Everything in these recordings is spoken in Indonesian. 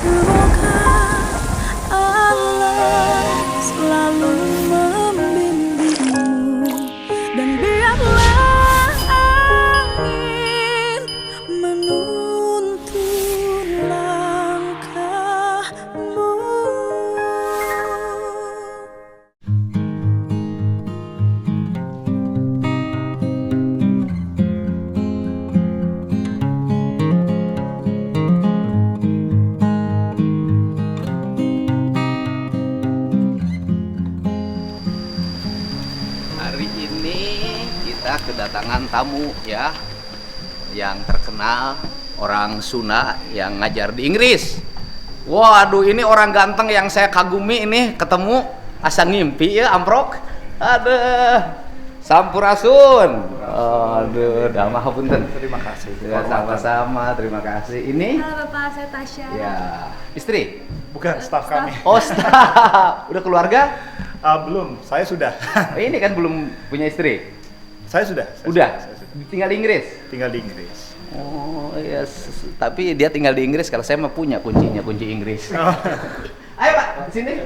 Semoga Allah selalu membimbingmu dan biarlah angin menuntun langkahmu. Hari ini kita kedatangan tamu ya, yang terkenal, orang Sunda yang ngajar di Inggris. Waduh, ini orang ganteng yang saya kagumi ini, ketemu asa ngimpi ya, Amprok. Aduh, Sampurasun. Aduh, dah mahapunten. Terima kasih. Ya, sama-sama, terima kasih. Ini Halo Bapak, saya Tasya. ya, istri. Bukan staf kami. Oh, staf. Udah keluarga? Belum, saya sudah. Oh, ini kan belum punya istri. Saya sudah. Udah. Tinggal di Inggris. Tinggal di Inggris. Oh iya, tapi dia tinggal di Inggris. Kalau saya mah punya kuncinya, kunci Inggris. Ayo Pak, sini.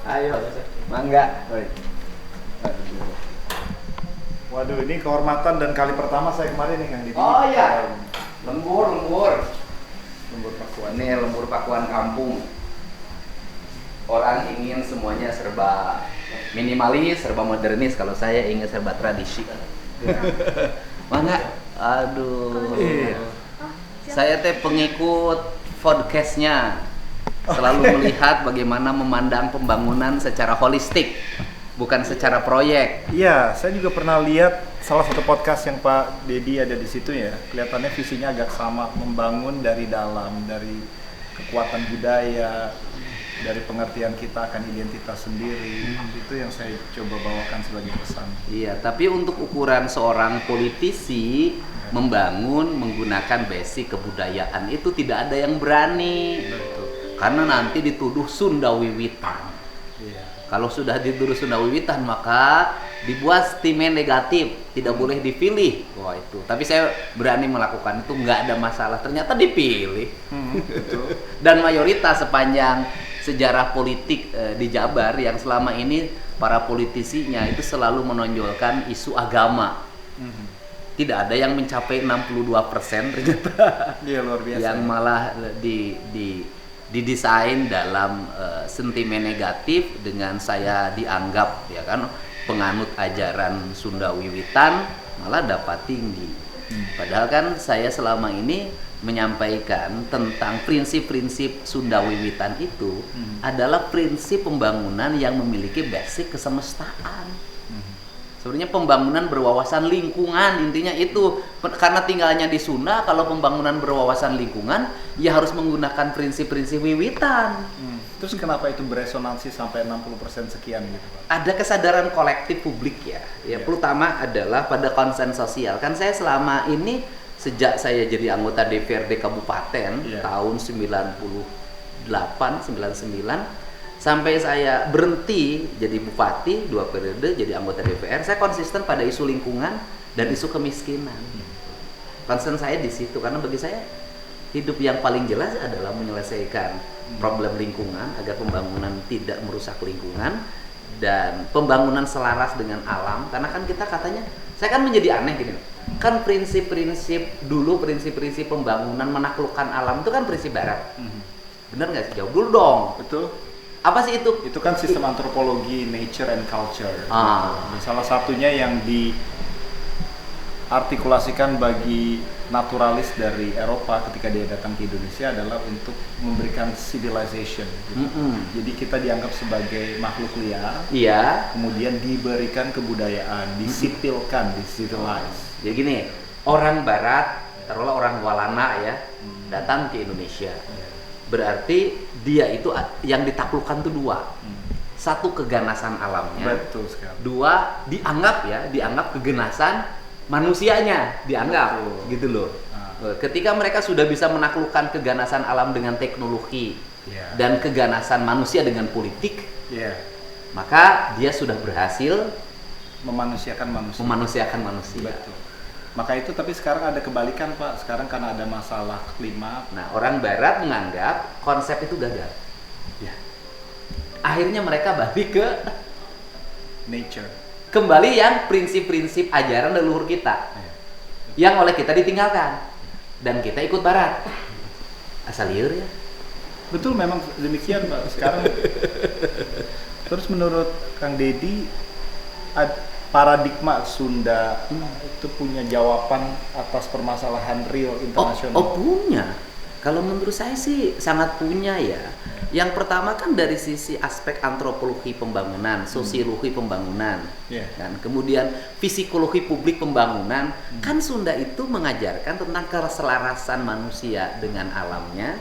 Ayo, mangga. Waduh, ini kehormatan dan kali pertama saya kemarin nih yang di sini. Oh iya, lembur. Lembur Pakuan. Ini lembur Pakuan kampung. Orang ingin semuanya serba minimalis, serba modernis. Kalau saya ingin serba tradisi. Ya. Mangga. Aduh. Iya. Saya teh pengikut podcastnya, selalu melihat bagaimana memandang pembangunan secara holistik, bukan secara proyek. Iya, saya juga pernah lihat salah satu podcast yang Pak Dedi ada di situ ya. Kelihatannya visinya agak sama, membangun dari dalam, dari kekuatan budaya, dari pengertian kita akan identitas sendiri. Itu yang saya coba bawakan sebagai pesan. Iya, tapi untuk ukuran seorang politisi membangun menggunakan basic kebudayaan itu tidak ada yang berani. Betul. Karena nanti dituduh Sunda Wiwitan. Iya. Kalau sudah dituduh Sunda Wiwitan maka dibuat stimen negatif, tidak boleh dipilih. Wah itu. Tapi saya berani melakukan itu, nggak ada masalah. Ternyata dipilih. Betul. Dan mayoritas sepanjang sejarah politik di Jabar yang selama ini para politisinya itu selalu menonjolkan isu agama. Tidak ada yang mencapai 62% ternyata. Iya, luar biasa. Yang malah didesain dalam sentimen negatif dengan saya dianggap ya kan penganut ajaran Sunda Wiwitan malah dapat tinggi. Padahal kan saya selama ini menyampaikan tentang prinsip-prinsip Sunda Wiwitan itu adalah prinsip pembangunan yang memiliki basic kesemestaan. Sebenarnya pembangunan berwawasan lingkungan, intinya itu. Karena tinggalnya di Sunda, kalau pembangunan berwawasan lingkungan ya harus menggunakan prinsip-prinsip Wiwitan. Terus kenapa itu beresonansi sampai 60% sekian gitu Pak? Ada kesadaran kolektif publik ya. Iya. Pertama adalah pada konsen sosial. Kan saya selama ini sejak saya jadi anggota DPRD Kabupaten Iya. tahun 98, 99 sampai saya berhenti jadi bupati 2 periode jadi anggota DPR, saya konsisten pada isu lingkungan dan isu kemiskinan. Concern saya di situ karena bagi saya hidup yang paling jelas adalah menyelesaikan problem lingkungan agar pembangunan tidak merusak lingkungan dan pembangunan selaras dengan alam. Karena kan kita katanya, saya kan menjadi aneh gini, kan prinsip-prinsip dulu, prinsip-prinsip pembangunan menaklukkan alam itu kan prinsip barat. Bener nggak sih? Jawab dulu dong. Betul. Apa sih itu? Itu kan sistem antropologi nature and culture. Ah. Gitu. Salah satunya yang diartikulasikan bagi naturalis dari Eropa ketika dia datang ke Indonesia adalah untuk memberikan civilization. Gitu. Jadi kita dianggap sebagai makhluk liar, Iya. kemudian diberikan kebudayaan, disipilkan, discivilize. Jadi gini, orang Barat, taruhlah orang Walana ya, datang ke Indonesia. Berarti dia itu yang ditaklukkan tuh dua. Satu keganasan alamnya. Betul sekali. Dua dianggap keganasan manusianya, dianggap. Betul. Gitu loh. Ketika mereka sudah bisa menaklukkan keganasan alam dengan teknologi Yeah. dan keganasan manusia dengan politik, Yeah. maka dia sudah berhasil Memanusiakan manusia. memanusiakan manusia. Betul. Maka itu tapi sekarang ada kebalikan Pak. Sekarang karena ada masalah klima. Nah, orang Barat menganggap konsep itu gagal. Ya. Akhirnya mereka balik ke Nature. kembali yang prinsip-prinsip ajaran leluhur kita yang oleh kita ditinggalkan dan kita ikut Barat. Asal liur ya. Betul, memang demikian Pak. Sekarang terus menurut Kang Dedi, paradigma Sunda itu punya jawaban atas permasalahan real internasional. Oh, punya. Kalau menurut saya sih sangat punya ya. Yang pertama kan dari sisi aspek antropologi pembangunan, sosiologi pembangunan, kan. Kemudian psikologi publik pembangunan. Kan Sunda itu mengajarkan tentang keselarasan manusia dengan alamnya,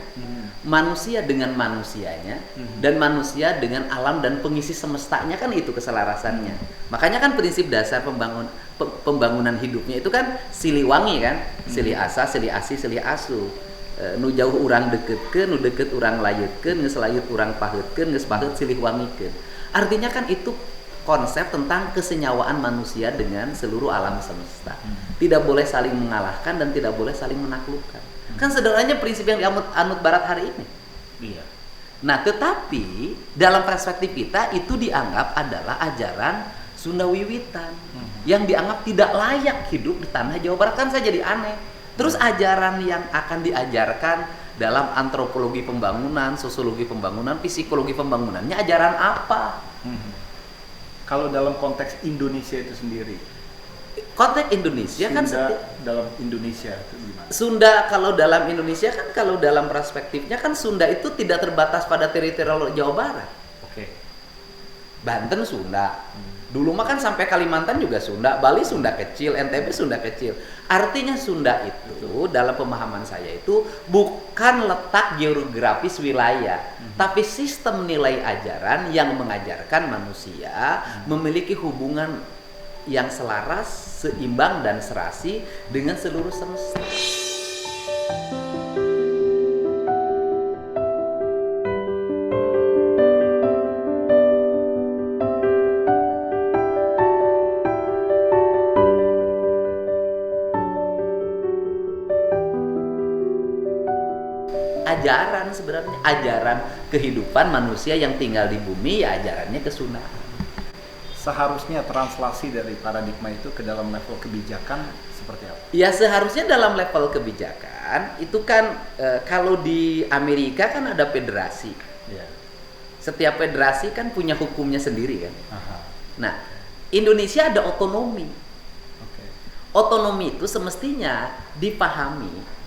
manusia dengan manusianya, dan manusia dengan alam dan pengisi semestanya, kan itu keselarasannya. Makanya kan prinsip dasar pembangunan hidupnya itu kan siliwangi kan, silih asa, silih asi, silih asu. Nu jauh urang deketkeun, nu deket urang layetkeun, geus layet urang paheutkeun, geus paheut silih wangikeun. Artinya kan itu konsep tentang kesenyawaan manusia dengan seluruh alam semesta. Tidak boleh saling mengalahkan dan tidak boleh saling menaklukkan. Kan sederhananya prinsip yang dianut Barat hari ini. Iya. Nah, tetapi dalam perspektif kita itu dianggap adalah ajaran Sunda Wiwitan yang dianggap tidak layak hidup di tanah Jawa Barat. Kan saya jadi aneh. Terus ajaran yang akan diajarkan dalam antropologi pembangunan, sosiologi pembangunan, psikologi pembangunannya ajaran apa? Kalau dalam konteks Indonesia itu sendiri, Konteks Indonesia kan Sunda dalam Indonesia itu gimana? Sunda kalau dalam Indonesia kan, kalau dalam perspektifnya kan Sunda itu tidak terbatas pada teritorial Jawa Barat. Oke. Banten Sunda. Dulu mah kan sampai Kalimantan juga Sunda, Bali Sunda kecil, NTB Sunda kecil. Artinya Sunda itu dalam pemahaman saya itu bukan letak geografis wilayah, tapi sistem nilai ajaran yang mengajarkan manusia memiliki hubungan yang selaras, seimbang dan serasi dengan seluruh semesta. Ajaran sebenarnya, ajaran kehidupan manusia yang tinggal di bumi, ya ajarannya ke Sunda. Seharusnya translasi dari paradigma itu ke dalam level kebijakan seperti apa? Ya seharusnya dalam level kebijakan itu kan kalau di Amerika kan ada federasi. Iya. Setiap federasi kan punya hukumnya sendiri kan. Aha. Nah, Indonesia ada otonomi. Oke. Otonomi itu semestinya dipahami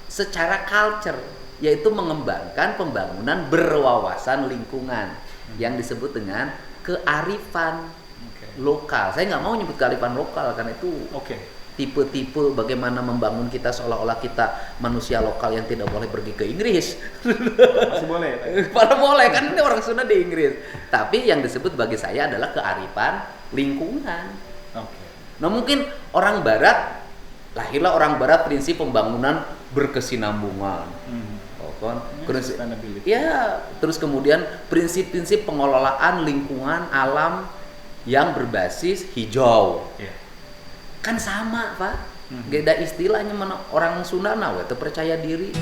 secara culture, yaitu mengembangkan pembangunan berwawasan lingkungan yang disebut dengan kearifan lokal. Saya nggak mau nyebut kearifan lokal karena itu tipe-tipe bagaimana membangun kita seolah-olah kita manusia lokal yang tidak boleh pergi ke Inggris. Masih boleh ya? Pada boleh kan, ini orang Sunda di Inggris. Tapi yang disebut bagi saya adalah kearifan lingkungan. Oke. Nah mungkin orang Barat, lahirlah orang Barat prinsip pembangunan berkesinambungan. Kan? Ya, terus kemudian prinsip-prinsip pengelolaan lingkungan alam yang berbasis hijau. Kan sama Pak. Beda istilahnya, mana orang Sunda itu percaya diri.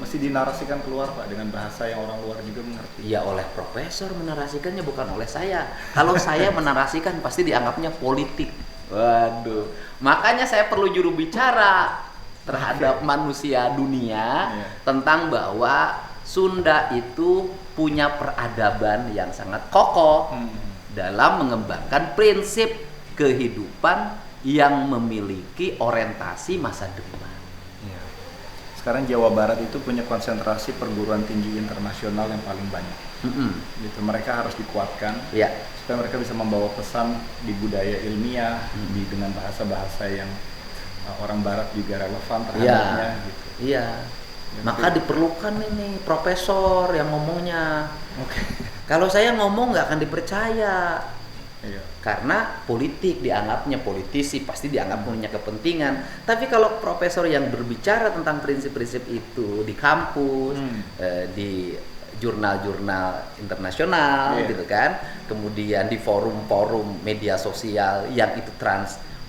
Mesti dinarasikan keluar Pak dengan bahasa yang orang luar juga mengerti. Ya oleh profesor menarasikannya, bukan oleh saya. Kalau saya menarasikan pasti dianggapnya politik. Waduh. Makanya saya perlu juru bicara terhadap manusia dunia tentang bahwa Sunda itu punya peradaban yang sangat kokoh dalam mengembangkan prinsip kehidupan yang memiliki orientasi masa depan. Sekarang Jawa Barat itu punya konsentrasi perguruan tinggi internasional yang paling banyak. Gitu, mereka harus dikuatkan supaya mereka bisa membawa pesan di budaya ilmiah, dengan bahasa-bahasa yang orang Barat juga relevan terhadapnya. Gitu. Iya. Maka diperlukan ini profesor yang ngomongnya. Kalau saya ngomong nggak akan dipercaya. Karena politik dianggapnya, politisi pasti dianggap punya kepentingan. Tapi kalau profesor yang berbicara tentang prinsip-prinsip itu di kampus, di jurnal-jurnal internasional gitu kan, kemudian di forum-forum media sosial yang itu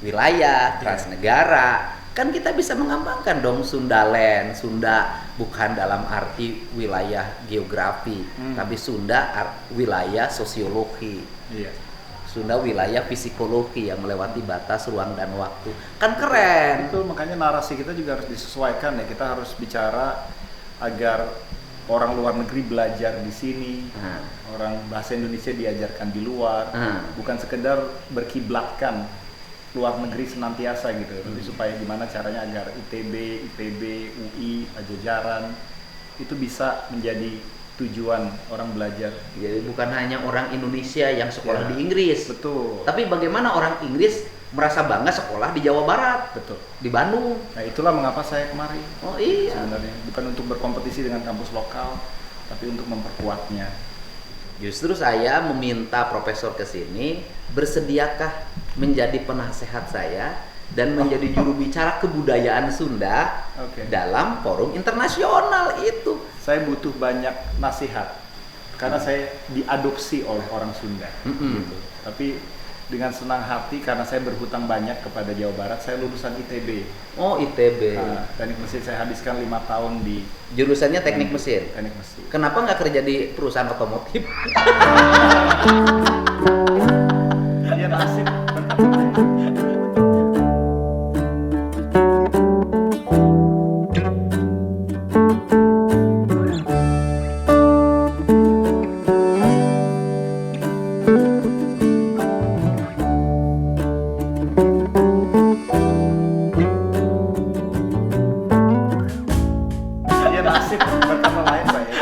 wilayah, transnegara. Kan kita bisa mengembangkan dong Sundaland. Sunda bukan dalam arti wilayah geografi, tapi Sunda wilayah sosiologi. Iya. Sunda wilayah psikologi yang melewati batas ruang dan waktu. Kan keren. Itu makanya narasi kita juga harus disesuaikan ya. Kita harus bicara agar orang luar negeri belajar di sini, orang bahasa Indonesia diajarkan di luar, bukan sekedar berkiblatkan luar negeri senantiasa gitu. Tapi supaya gimana caranya agar ITB, IPB, UI, Pajajaran itu bisa menjadi tujuan orang belajar. Jadi bukan hanya orang Indonesia yang sekolah di Inggris. Betul. Tapi bagaimana orang Inggris merasa bangga sekolah di Jawa Barat, Betul. di Bandung. Nah itulah mengapa saya kemari. Oh iya. Sebenarnya bukan untuk berkompetisi dengan kampus lokal, tapi untuk memperkuatnya. Justru saya meminta profesor ke sini, bersediakah menjadi penasehat saya dan menjadi juru bicara kebudayaan Sunda dalam forum internasional itu. Saya butuh banyak nasihat karena saya diadopsi oleh orang Sunda. Gitu. Tapi dengan senang hati karena saya berhutang banyak kepada Jawa Barat, saya lulusan ITB. Oh ITB. Teknik mesin saya habiskan 5 tahun di jurusannya teknik mesin. Teknik mesin. Kenapa nggak kerja di perusahaan otomotif? Dia nasib. Dia nasib berkata lain Pak ya.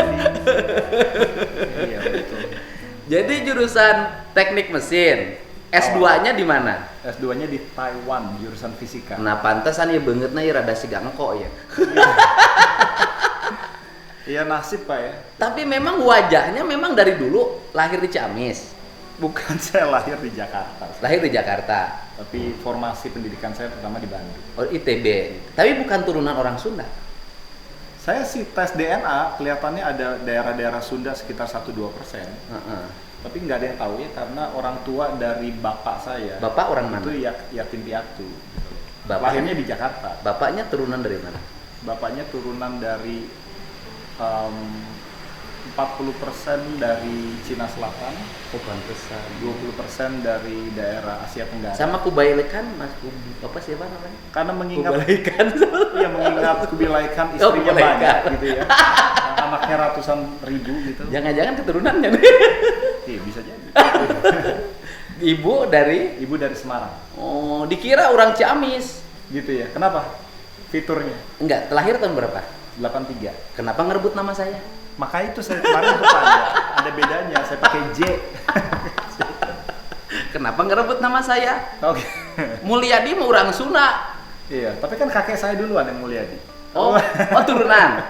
Iya betul. Jadi jurusan teknik mesin, S2-nya di mana? S2-nya di Taiwan, jurusan fisika. Nah pantesan ya bangetnya ya rada siga engko ya. Iya nasib Pak ya. Tapi memang wajahnya memang dari dulu lahir di Ciamis. Bukan saya lahir di Jakarta, Lahir di Jakarta. tapi formasi pendidikan saya pertama di Bandung. Oh ITB. Tapi bukan turunan orang Sunda. Saya sih tes DNA kelihatannya ada daerah-daerah Sunda sekitar 1-2%. Tapi nggak ada yang tahu ya karena orang tua dari bapak saya. Bapak orang mana? Itu yatim piatu. Bapaknya Lahirnya di Jakarta. Bapaknya turunan dari mana? Bapaknya turunan dari 40% dari Cina Selatan, Oh pantesan. 20% dari daerah Asia Tenggara. Sama Kublai Khan, Mas apa siapa namanya? Karena mengingat Kublai Khan. ya mengingat Kublai Khan Oh, istrinya Kublai banyak Khan. gitu ya. Anaknya ratusan ribu gitu. Jangan-jangan keturunannya nih. Iya bisa jadi. Ibu dari? Ibu dari Semarang. Oh, dikira orang Ciamis. Gitu ya. Kenapa? Fiturnya Enggak, terlahir tahun berapa? 83. Kenapa ngerebut nama saya? Maka itu saya kemarin bertanya, ada bedanya. Saya pakai J. Kenapa ngerebut nama saya? Oke. Mulyadi mah orang Sunda. Iya, tapi kan kakek saya duluan yang Mulyadi. Oh turunan.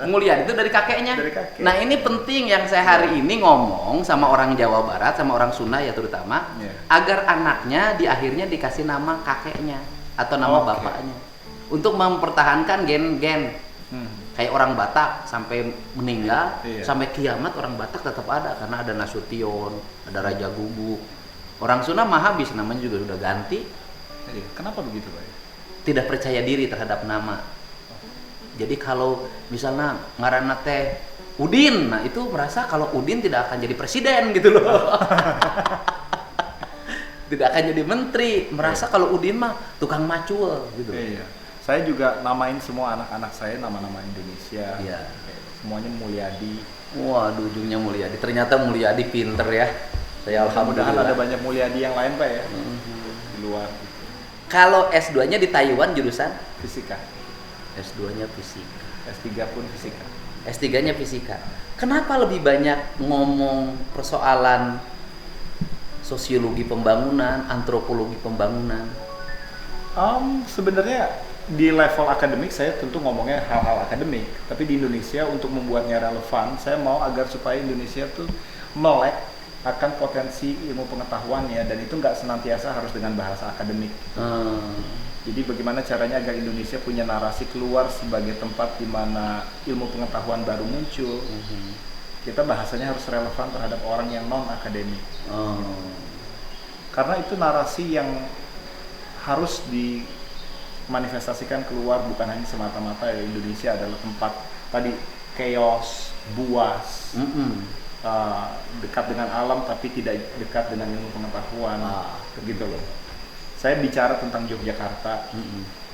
Mulyadi itu dari kakeknya. Dari kakek. Nah ini penting yang saya hari ini ngomong sama orang Jawa Barat, sama orang Sunda ya terutama, agar anaknya di akhirnya dikasih nama kakeknya atau nama bapaknya, untuk mempertahankan gen-gen. Kayak orang Batak sampai meninggal, sampai kiamat orang Batak tetap ada karena ada Nasution, ada Raja Guguk. Orang Sunda mah habis namanya juga sudah ganti. Kenapa begitu, Pak? Tidak percaya diri terhadap nama. Jadi kalau misalnya ngaranna teh Udin, nah itu merasa kalau Udin tidak akan jadi presiden gitu loh. Tidak akan jadi menteri, merasa kalau Udin mah tukang macul gitu. Iya. Saya juga namain semua anak-anak saya nama-nama Indonesia. Iya. Semuanya Mulyadi. Waduh, ujungnya Mulyadi. Ternyata Mulyadi pinter ya. Saya Mudah-mudahan alhamdulillah. ada banyak Mulyadi yang lain, Pak ya. Di luar Kalau S2-nya di Taiwan jurusan? fisika. S2-nya fisika. S3 pun fisika. S3-nya fisika. Kenapa lebih banyak ngomong persoalan sosiologi pembangunan, antropologi pembangunan? Sebenarnya di level akademik saya tentu ngomongnya hal-hal akademik, tapi di Indonesia untuk membuatnya relevan, saya mau agar supaya Indonesia tuh melek akan potensi ilmu pengetahuannya, dan itu nggak senantiasa harus dengan bahasa akademik. Jadi bagaimana caranya agar Indonesia punya narasi keluar sebagai tempat di mana ilmu pengetahuan baru muncul. Kita bahasanya harus relevan terhadap orang yang non akademik. Karena itu narasi yang harus dimanifestasikan keluar, bukan hanya semata-mata ya Indonesia adalah tempat tadi chaos, buas, dekat dengan alam tapi tidak dekat dengan ilmu pengetahuan, begitu loh. Saya bicara tentang Yogyakarta,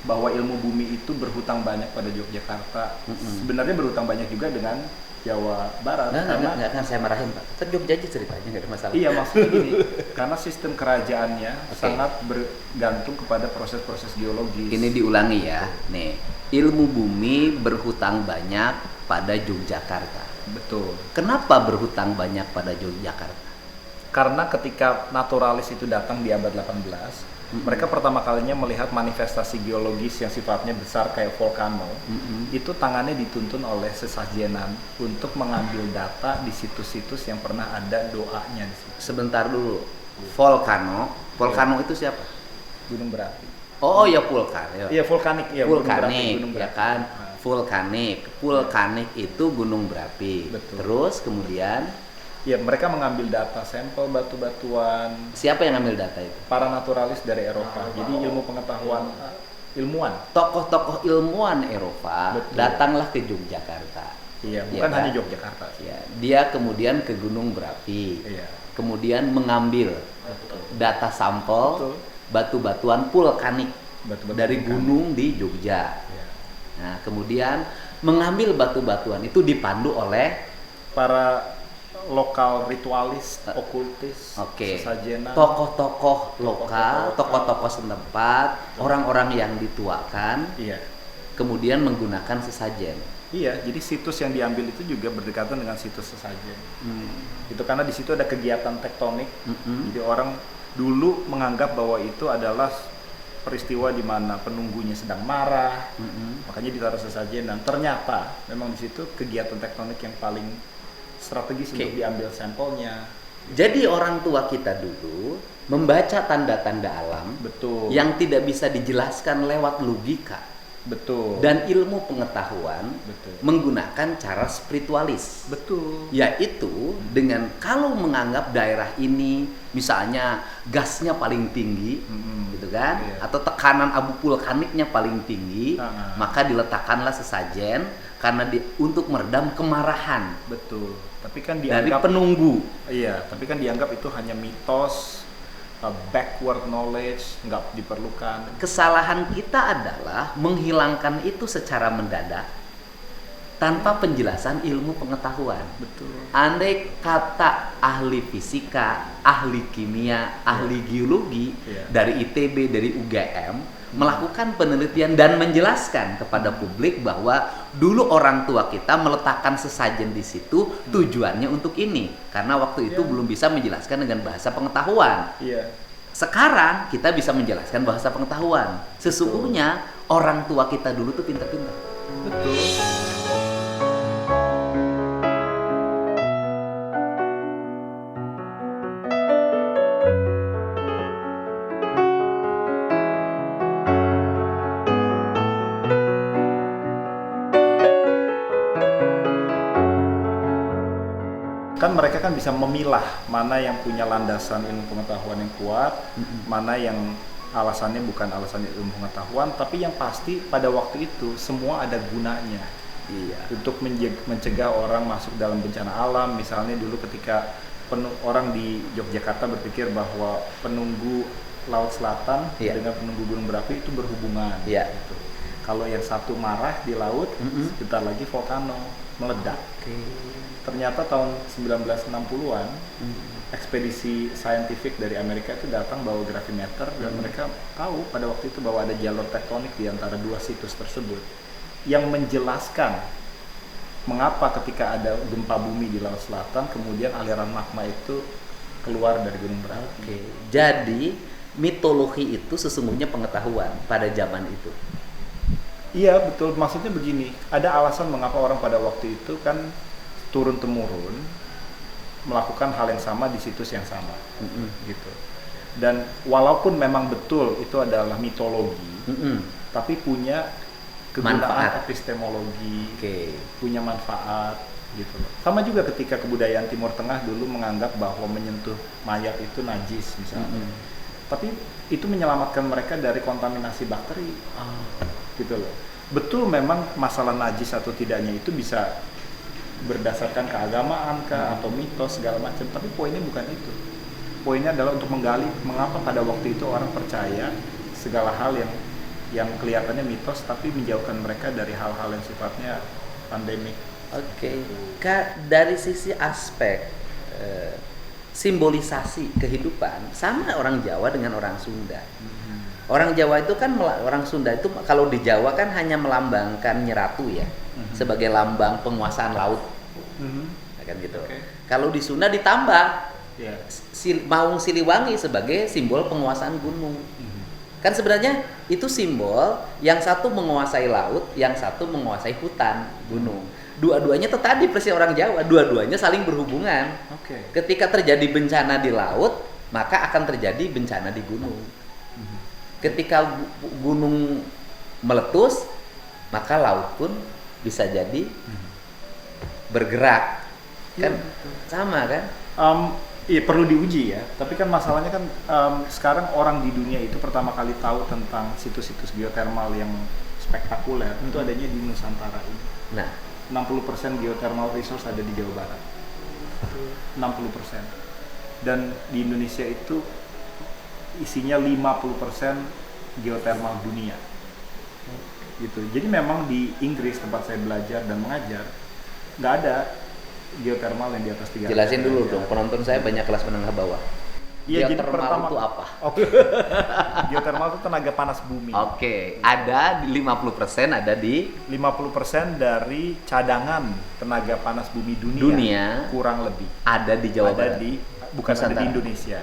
bahwa ilmu bumi itu berhutang banyak pada Yogyakarta. Sebenarnya berhutang banyak juga dengan Jawa Barat. Nggak akan saya marahin Pak. Kan Jogja aja ceritanya, nggak ada masalah. Iya, maksudnya gini, karena sistem kerajaannya sangat bergantung kepada proses-proses geologis. Ini diulangi ya, nih ilmu bumi berhutang banyak pada Yogyakarta. Betul. Kenapa berhutang banyak pada Yogyakarta? Karena ketika naturalis itu datang di abad 18, mereka pertama kalinya melihat manifestasi geologis yang sifatnya besar kayak volcano. Itu tangannya dituntun oleh sesajenan untuk mengambil data di situs-situs yang pernah ada doanya di situ. Sebentar dulu, volcano itu siapa? Gunung berapi. Oh ya vulkan. Iya, vulkanik. Iya, vulkanik, gunung ya berapi. kan? Vulkanik itu gunung berapi. Betul. Terus kemudian Ya, mereka mengambil data sampel batu-batuan. siapa yang ngambil data itu? Para naturalis dari Eropa. Jadi ilmu pengetahuan ilmuwan. Tokoh-tokoh ilmuwan Eropa Betul. datanglah ke Yogyakarta. Iya, Iya bukan kan? hanya Yogyakarta sih. Ya, dia kemudian ke gunung berapi. Iya. Kemudian mengambil Betul. data sampel Betul. batu-batuan vulkanik Batu-batu dari vulkanik. gunung di Jogja. Iya. Nah, kemudian mengambil batu-batuan itu dipandu oleh Para lokal ritualis, okultis, sesajenan. tokoh-tokoh lokal, Tokoh-tokoh tokoh-tokoh setempat, orang-orang yang dituakan, Iya. kemudian menggunakan sesajen. Iya, jadi situs yang diambil itu juga berdekatan dengan situs sesajen. Itu karena di situ ada kegiatan tektonik. Jadi orang dulu menganggap bahwa itu adalah peristiwa di mana penunggunya sedang marah, makanya ditaruh sesajen. Dan ternyata memang di situ kegiatan tektonik yang paling strategis untuk diambil sampelnya. Jadi orang tua kita dulu membaca tanda-tanda alam Betul. yang tidak bisa dijelaskan lewat logika Betul. dan ilmu pengetahuan Betul. menggunakan cara spiritualis. Betul. Yaitu dengan kalau menganggap daerah ini misalnya gasnya paling tinggi, gitu kan, Iya. atau tekanan abu vulkaniknya paling tinggi, Ah. maka diletakkanlah sesajen karena untuk meredam kemarahan Betul. Tapi kan dari dianggap penunggu. Iya, tapi kan dianggap itu hanya mitos, backward knowledge, nggak diperlukan. Kesalahan kita adalah menghilangkan itu secara mendadak tanpa penjelasan ilmu pengetahuan. Betul. Andai kata ahli fisika, ahli kimia, ahli geologi Iya. dari ITB, dari UGM melakukan penelitian dan menjelaskan kepada publik bahwa dulu orang tua kita meletakkan sesajen di situ tujuannya untuk ini, karena waktu itu Iya. belum bisa menjelaskan dengan bahasa pengetahuan. Iya. Sekarang kita bisa menjelaskan bahasa pengetahuan. Sesungguhnya orang tua kita dulu tuh pintar-pintar. Betul. Kan mereka kan bisa memilah mana yang punya landasan ilmu pengetahuan yang kuat, mana yang alasannya bukan alasan ilmu pengetahuan, tapi yang pasti pada waktu itu semua ada gunanya. Iya. Untuk mencegah orang masuk dalam bencana alam. Misalnya dulu ketika orang di Yogyakarta berpikir bahwa penunggu Laut Selatan Iya. dengan penunggu gunung berapi itu berhubungan. Iya. Gitu. Kalau yang satu marah di laut, sebentar lagi volcano meledak. Ternyata tahun 1960-an ekspedisi saintifik dari Amerika itu datang bawa gravimeter dan mereka tahu pada waktu itu bahwa ada jalur tektonik di antara dua situs tersebut yang menjelaskan mengapa ketika ada gempa bumi di Laut Selatan kemudian aliran magma itu keluar dari gunung berapi. Oke. Jadi mitologi itu sesungguhnya pengetahuan pada zaman itu. Iya betul, maksudnya begini, ada alasan mengapa orang pada waktu itu kan turun temurun melakukan hal yang sama di situs yang sama, gitu. Dan walaupun memang betul itu adalah mitologi, tapi punya kegunaan Manfaat. epistemologi, Oke. punya manfaat, gitu loh. Sama juga ketika kebudayaan Timur Tengah dulu menganggap bahwa menyentuh mayat itu najis misalnya. tapi itu menyelamatkan mereka dari kontaminasi bakteri. Gitu loh. Betul memang masalah najis atau tidaknya itu bisa berdasarkan keagamaan atau mitos segala macam, tapi poinnya bukan itu. Poinnya adalah untuk menggali mengapa pada waktu itu orang percaya segala hal yang kelihatannya mitos, tapi menjauhkan mereka dari hal-hal yang sifatnya pandemik. Oke. Kak, dari sisi aspek simbolisasi kehidupan, sama orang Jawa dengan orang Sunda. Orang Jawa itu kan, orang Sunda itu kalau di Jawa kan hanya melambangkan Nyeratu ya, sebagai lambang penguasaan laut, kan gitu. Kalau di Sunda ditambah Maung Siliwangi sebagai simbol penguasaan gunung. Kan sebenarnya itu simbol, yang satu menguasai laut, yang satu menguasai hutan gunung. Dua-duanya tadi versi orang Jawa, dua-duanya saling berhubungan. Ketika terjadi bencana di laut, maka akan terjadi bencana di gunung. Ketika gunung meletus, maka laut pun bisa jadi bergerak. Kan sama kan? Iya, perlu diuji ya. Tapi kan masalahnya kan sekarang orang di dunia itu pertama kali tahu tentang situs-situs geothermal yang spektakuler itu adanya di Nusantara ini. Nah, 60% geothermal resource ada di Jawa Barat. 60%. Dan di Indonesia itu isinya 50% geothermal dunia. Gitu. Jadi memang di Inggris tempat saya belajar dan mengajar nggak ada geothermal yang di atas 3. Jelasin dulu dong, penonton saya banyak kelas menengah bawah. Iya, jadi geothermal pertama itu apa? Geothermal itu tenaga panas bumi. Ada di 50% ada di 50% dari cadangan tenaga panas bumi dunia kurang lebih ada di Jawa Barat. Bukan Nusantara. ada di Indonesia.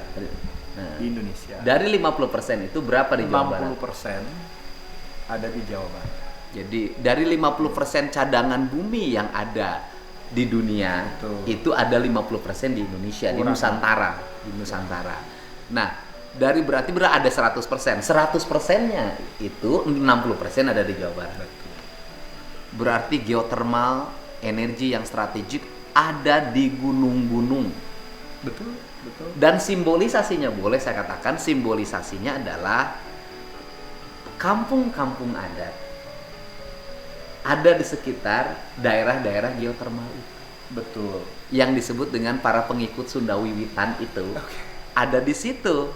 Nah, di Indonesia. Dari 50% itu berapa di Jawa Barat? 60% ada di Jawa Barat. Jadi dari 50% cadangan bumi yang ada di dunia, itu ada 50% di Indonesia, di Nusantara. Nah, berarti ada 100%. 100%-nya itu 60% ada di Jawa Barat. Berarti geothermal, energi yang strategik ada di gunung-gunung. Betul. Dan simbolisasinya, boleh saya katakan simbolisasinya adalah kampung-kampung adat ada di sekitar daerah-daerah geothermal itu. Betul. Yang disebut dengan para pengikut Sunda Wiwitan itu ada di situ.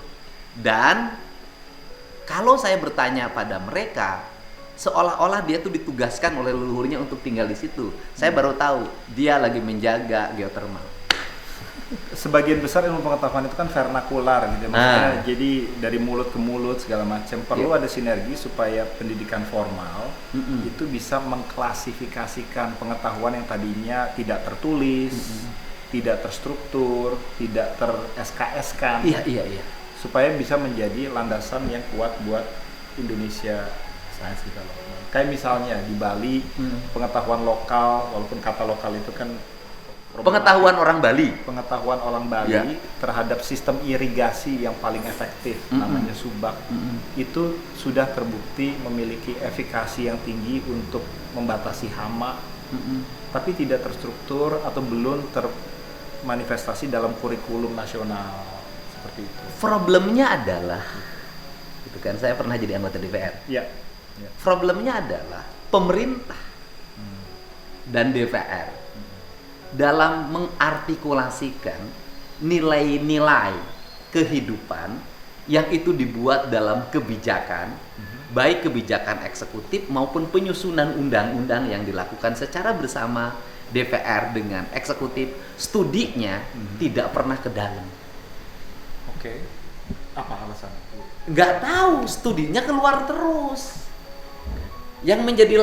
Dan kalau saya bertanya pada mereka, seolah-olah dia tuh ditugaskan oleh leluhurnya untuk tinggal di situ. Saya baru tahu dia lagi menjaga geothermal. Sebagian besar ilmu pengetahuan itu kan vernakular gitu, maksudnya jadi dari mulut ke mulut segala macam. Perlu ada sinergi supaya pendidikan formal itu bisa mengklasifikasikan pengetahuan yang tadinya tidak tertulis, tidak terstruktur, tidak ter-SKS-kan. Iya. Supaya bisa menjadi landasan yang kuat buat Indonesia Science Development. Kayak misalnya di Bali, pengetahuan lokal, walaupun kata lokal itu kan pengetahuan orang Bali terhadap sistem irigasi yang paling efektif, namanya subak, itu sudah terbukti memiliki efikasi yang tinggi untuk membatasi hama, tapi tidak terstruktur atau belum termanifestasi dalam kurikulum nasional seperti itu. Problemnya adalah, itu kan saya pernah jadi anggota DPR. Problemnya adalah pemerintah dan DPR dalam mengartikulasikan nilai-nilai kehidupan yang itu dibuat dalam kebijakan, baik kebijakan eksekutif maupun penyusunan undang-undang yang dilakukan secara bersama DPR dengan eksekutif, studinya tidak pernah ke dalam. Apa alasan? Nggak tahu, studinya keluar terus. Yang menjadi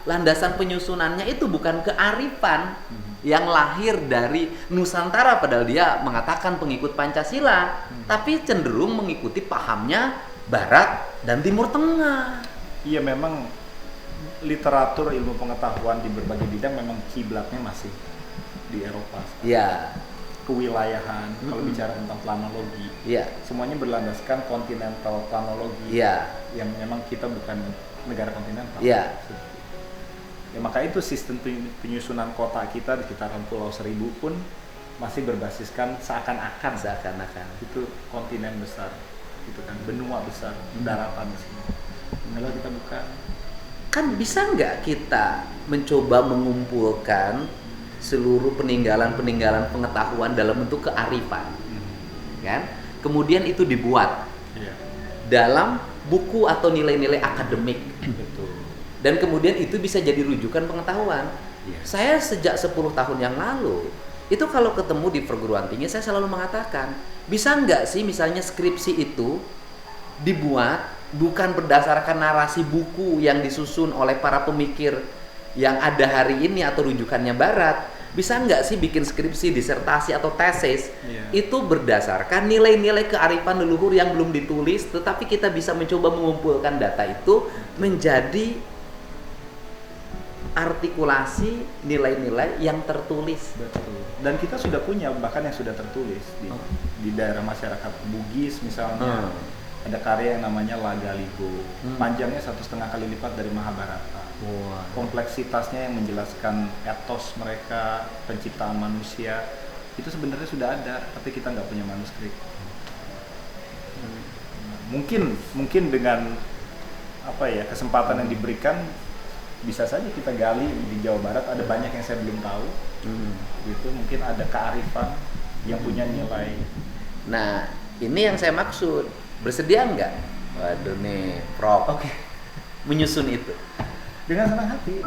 landasan penyusunannya itu bukan kearifan yang lahir dari Nusantara, padahal dia mengatakan pengikut Pancasila, tapi cenderung mengikuti pahamnya Barat dan Timur Tengah. Iya, memang literatur ilmu pengetahuan di berbagai bidang memang kiblatnya masih di Eropa. Iya. Kewilayahan, kalau bicara tentang planologi, semuanya berlandaskan continental planologi, yang memang kita bukan negara kontinental. Ya, maka itu sistem penyusunan kota kita di sekitaran Pulau Seribu pun masih berbasiskan seakan-akan itu kontinen besar. gitu kan, benua besar, daratan di sini. Kalau kita buka, Kan bisa nggak kita mencoba mengumpulkan seluruh peninggalan-peninggalan pengetahuan dalam bentuk kearifan, kan? Kemudian itu dibuat iya, dalam buku atau nilai-nilai akademik, betul. dan kemudian itu bisa jadi rujukan pengetahuan. Iya. Saya sejak 10 tahun yang lalu itu kalau ketemu di perguruan tinggi saya selalu mengatakan, bisa nggak sih misalnya skripsi itu dibuat bukan berdasarkan narasi buku yang disusun oleh para pemikir yang ada hari ini atau rujukannya barat. Bisa nggak sih bikin skripsi, disertasi atau tesis Iya. itu berdasarkan nilai-nilai kearifan leluhur yang belum ditulis, tetapi kita bisa mencoba mengumpulkan data itu menjadi artikulasi nilai-nilai yang tertulis. Betul. Dan kita sudah punya bahkan yang sudah tertulis di daerah masyarakat Bugis misalnya. Ada karya yang namanya Lagaligo. Panjangnya 1,5 kali lipat dari Mahabharata. Wah. Kompleksitasnya yang menjelaskan etos mereka, penciptaan manusia itu sebenarnya sudah ada, tapi kita nggak punya manuskrip. Mungkin dengan apa ya, kesempatan yang diberikan bisa saja kita gali di Jawa Barat. Ada banyak yang saya belum tahu. Gitu, mungkin ada kearifan yang punya nilai. Nah, ini yang saya maksud. Bersedia nggak? Waduh nih, Prof. Menyusun itu. Dengan senang hati.